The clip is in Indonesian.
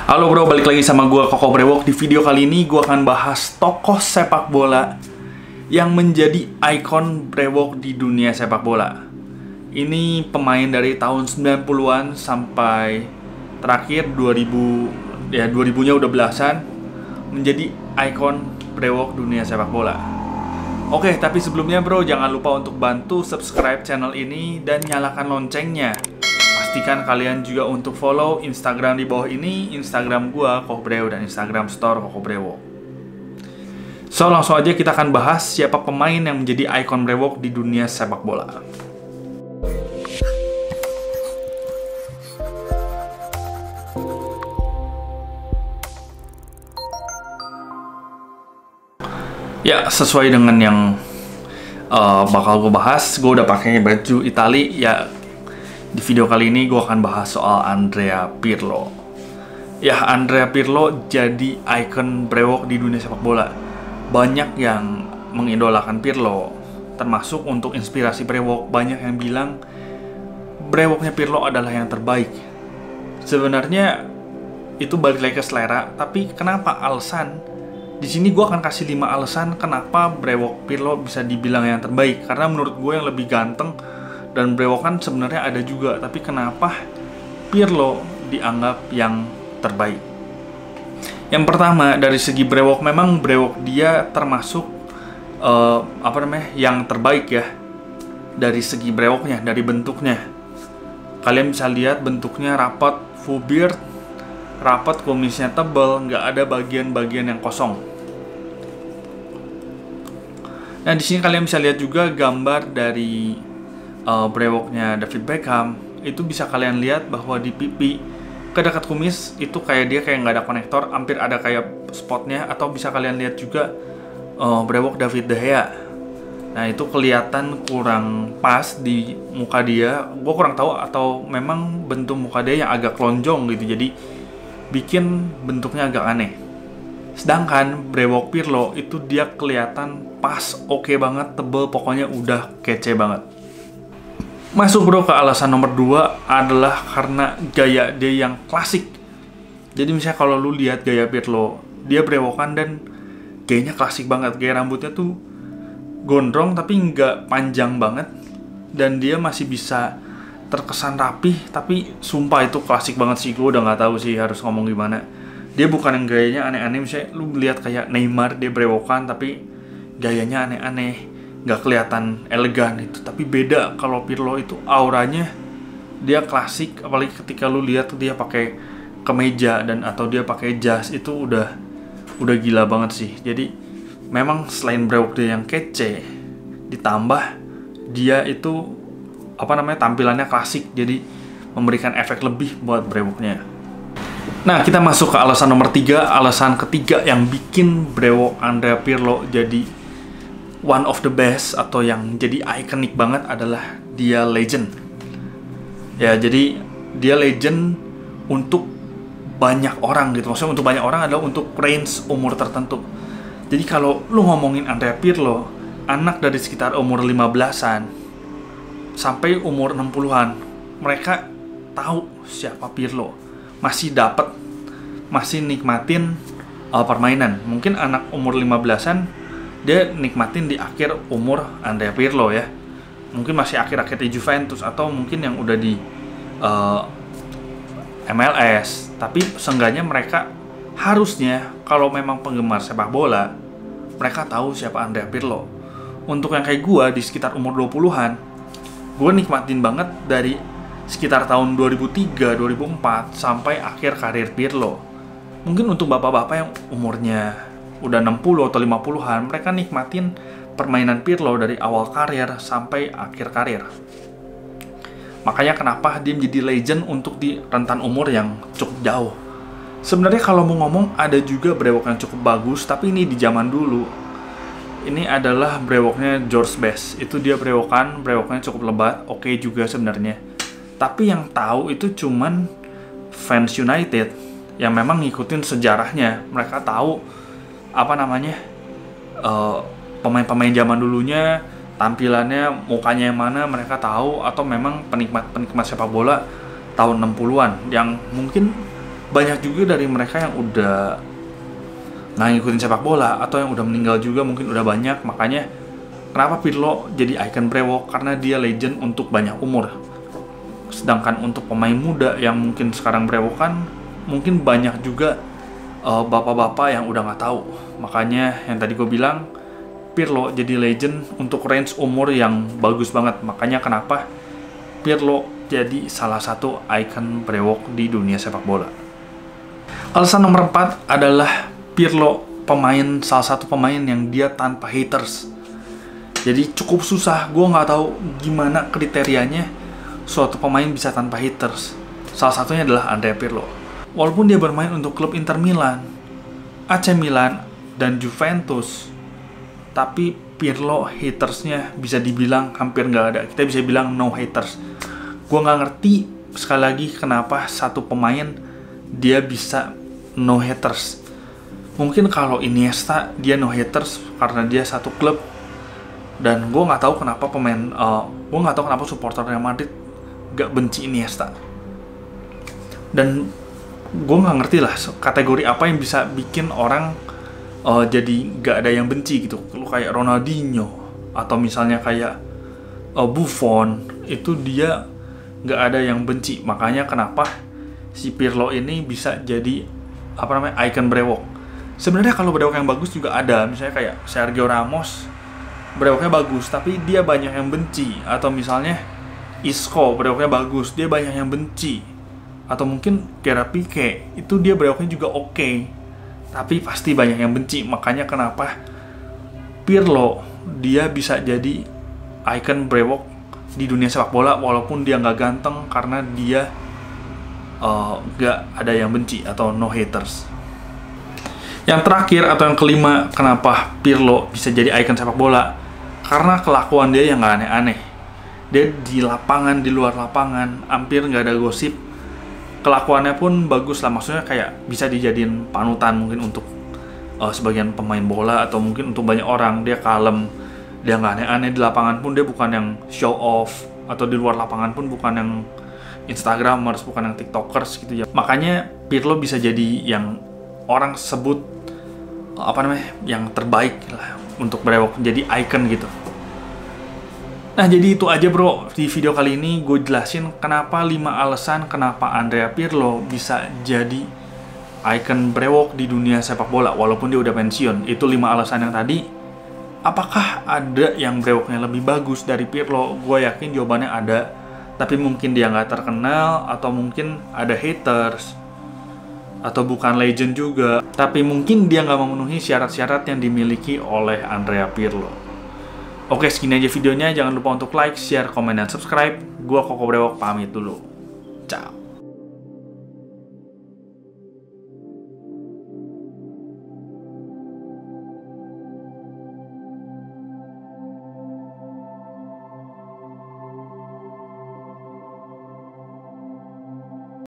Halo bro, balik lagi sama gua Koko Brewok. Di video kali ini gua akan bahas tokoh sepak bola yang menjadi ikon Brewok di dunia sepak bola. Ini pemain dari tahun 90-an sampai terakhir 2000-nya udah belasan, menjadi ikon Brewok dunia sepak bola. Oke, tapi sebelumnya bro, jangan lupa untuk bantu subscribe channel ini dan nyalakan loncengnya. Pastikan kalian juga untuk follow Instagram di bawah ini, Instagram gua Koko Brewok dan Instagram store Koko Brewok. So, langsung aja kita akan bahas siapa pemain yang menjadi ikon Brewok di dunia sepak bola. Ya, sesuai dengan yang bakal gue bahas, gue udah pakai baju Itali. Ya, di video kali ini gue akan bahas soal Andrea Pirlo. Ya, Andrea Pirlo jadi ikon Brewok di dunia sepak bola. Banyak yang mengidolakan Pirlo, termasuk untuk inspirasi Brewok. Banyak yang bilang Brewoknya Pirlo adalah yang terbaik. Sebenarnya itu balik lagi ke selera, tapi kenapa alasan? Di sini gue akan kasih 5 alasan kenapa Brewok Pirlo bisa dibilang yang terbaik. Karena menurut gue yang lebih ganteng dan Brewok kan sebenarnya ada juga, tapi kenapa Pirlo dianggap yang terbaik? Yang pertama, dari segi Brewok, memang Brewok dia termasuk yang terbaik ya. Dari segi Brewoknya, dari bentuknya. Kalian bisa lihat bentuknya rapat, full beard, rapat, kumisnya tebal, nggak ada bagian-bagian yang kosong. Nah, di sini kalian bisa lihat juga gambar dari Brewoknya David Beckham. Itu bisa kalian lihat bahwa di pipi ke dekat kumis itu kayak nggak ada konektor, hampir ada kayak spotnya. Atau bisa kalian lihat juga Brewok David De Gea. Nah, itu kelihatan kurang pas di muka dia. Gue kurang tahu, atau memang bentuk muka dia yang agak lonjong gitu, jadi bikin bentuknya agak aneh. Sedangkan Brewok Pirlo itu dia kelihatan pas, oke banget, tebel, pokoknya udah kece banget. Masuk bro ke alasan nomor 2 adalah karena gaya dia yang klasik. Jadi misalnya kalau lu lihat gaya Pirlo, dia brewokan dan gayanya klasik banget. Gaya rambutnya tuh gondrong tapi nggak panjang banget, dan dia masih bisa terkesan rapih, tapi sumpah itu klasik banget sih. Gue udah nggak tahu sih harus ngomong gimana. Dia bukan yang gayanya aneh-aneh. Misalnya lu lihat kayak Neymar, dia brewokan tapi gayanya aneh-aneh, nggak kelihatan elegan itu. Tapi beda kalau Pirlo itu auranya dia klasik. Apalagi ketika lu lihat dia pakai kemeja dan atau dia pakai jas, itu udah gila banget sih. Jadi memang selain brewok dia yang kece, ditambah dia itu tampilannya klasik, jadi memberikan efek lebih buat brewoknya. Nah, kita masuk ke alasan nomor 3. Alasan ketiga yang bikin brewok Andrea Pirlo jadi one of the best atau yang jadi ikonik banget adalah dia legend. Ya, jadi dia legend untuk banyak orang gitu. Maksudnya untuk banyak orang adalah untuk range umur tertentu. Jadi kalau lu ngomongin Andrea Pirlo, anak dari sekitar umur 15-an sampai umur 60-an, mereka tahu siapa Pirlo. Masih nikmatin permainan. Mungkin anak umur 15-an dia nikmatin di akhir umur Andrea Pirlo ya. Mungkin masih akhir-akhir di Juventus, atau mungkin yang udah di MLS. Tapi seenggaknya mereka harusnya, kalau memang penggemar sepak bola, mereka tahu siapa Andrea Pirlo. Untuk yang kayak gue di sekitar umur 20-an, gue nikmatin banget dari sekitar tahun 2003-2004 sampai akhir karir Pirlo. Mungkin untuk bapak-bapak yang umurnya udah 60 atau 50-an, mereka nikmatin permainan Pirlo dari awal karir sampai akhir karir. Makanya kenapa dia menjadi legend untuk di rentan umur yang cukup jauh. Sebenarnya kalau mau ngomong, ada juga brewok yang cukup bagus, tapi ini di zaman dulu. Ini adalah brewoknya George Best. Itu dia brewoknya cukup lebat, oke juga sebenarnya. Tapi yang tahu itu cuman fans United yang memang ngikutin sejarahnya. Mereka tahu pemain-pemain zaman dulunya, tampilannya, mukanya yang mana mereka tahu, atau memang penikmat sepak bola tahun 60-an yang mungkin banyak juga dari mereka yang udah nggak ngikutin sepak bola atau yang udah meninggal juga, mungkin udah banyak. Makanya kenapa Pirlo jadi icon brewok, karena dia legend untuk banyak umur. Sedangkan untuk pemain muda yang mungkin sekarang brewokan, mungkin banyak juga bapak-bapak yang udah nggak tahu. Makanya yang tadi gue bilang, Pirlo jadi legend untuk range umur yang bagus banget. Makanya kenapa Pirlo jadi salah satu icon brewok di dunia sepak bola. Alasan nomor 4 adalah Pirlo salah satu pemain yang dia tanpa haters. Jadi cukup susah, gue nggak tahu gimana kriterianya suatu pemain bisa tanpa haters. Salah satunya adalah Andrea Pirlo. Walaupun dia bermain untuk klub Inter Milan, AC Milan, dan Juventus, tapi Pirlo hatersnya bisa dibilang hampir nggak ada. Kita bisa bilang no haters. Gue nggak ngerti sekali lagi kenapa satu pemain dia bisa no haters. Mungkin kalau Iniesta dia no haters karena dia satu klub, dan gue nggak tahu kenapa gue nggak tahu kenapa supporter Real Madrid gak benci Iniesta. Dan gue nggak ngerti lah kategori apa yang bisa bikin orang jadi gak ada yang benci gitu. Lu kayak Ronaldinho atau misalnya kayak Buffon, itu dia gak ada yang benci. Makanya kenapa si Pirlo ini bisa jadi icon brewok. Sebenarnya kalau brewok yang bagus juga ada, misalnya kayak Sergio Ramos, brewoknya bagus tapi dia banyak yang benci. Atau misalnya Isco, brewoknya bagus, dia banyak yang benci. Atau mungkin Gerard Pique, itu dia brewoknya juga oke, tapi pasti banyak yang benci. Makanya kenapa Pirlo dia bisa jadi icon brewok di dunia sepak bola walaupun dia nggak ganteng, karena dia nggak ada yang benci atau no haters. Yang terakhir atau yang kelima, kenapa Pirlo bisa jadi icon sepak bola? Karena kelakuan dia yang nggak aneh-aneh. Dia di lapangan, di luar lapangan, hampir nggak ada gosip. Kelakuannya pun bagus lah, maksudnya kayak bisa dijadiin panutan mungkin untuk sebagian pemain bola atau mungkin untuk banyak orang. Dia kalem, dia nggak aneh-aneh. Di lapangan pun dia bukan yang show off, atau di luar lapangan pun bukan yang Instagramers, bukan yang TikTokers gitu ya. Makanya Pirlo bisa jadi yang orang sebut yang terbaik lah untuk brewok, jadi icon gitu. Nah, jadi itu aja bro, di video kali ini gue jelasin kenapa 5 alasan kenapa Andrea Pirlo bisa jadi icon brewok di dunia sepak bola walaupun dia udah pensiun. Itu 5 alasan yang tadi. Apakah ada yang brewoknya lebih bagus dari Pirlo? Gue yakin jawabannya ada, tapi mungkin dia nggak terkenal, atau mungkin ada haters, atau bukan legend juga, tapi mungkin dia nggak memenuhi syarat-syarat yang dimiliki oleh Andrea Pirlo. Oke, segini aja videonya. Jangan lupa untuk like, share, komen, dan subscribe. Gua Koko Brewok pamit dulu. Ciao.